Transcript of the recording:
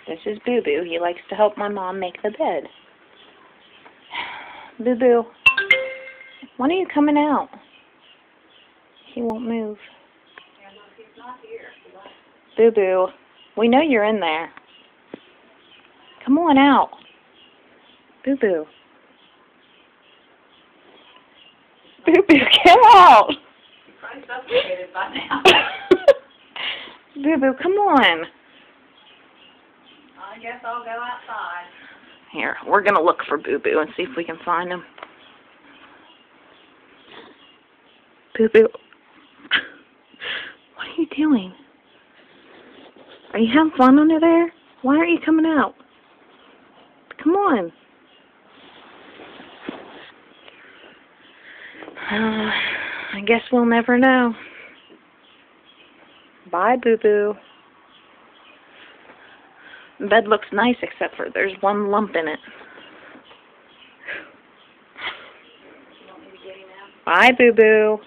This is Boo Boo. He likes to help my mom make the bed. Boo Boo, when are you coming out? He won't move. Yeah, look, he's not here. Boo Boo, we know you're in there. Come on out. Boo Boo. Boo Boo, get out. He's probably suffocated by now. Boo Boo, come on. I guess I'll go outside. Here, we're going to look for Boo Boo and see if we can find him. Boo Boo. What are you doing? Are you having fun under there? Why aren't you coming out? Come on. I guess we'll never know. Bye, Boo Boo. The bed looks nice except for there's one lump in it. You want me to get him out? Bye, Boo Boo.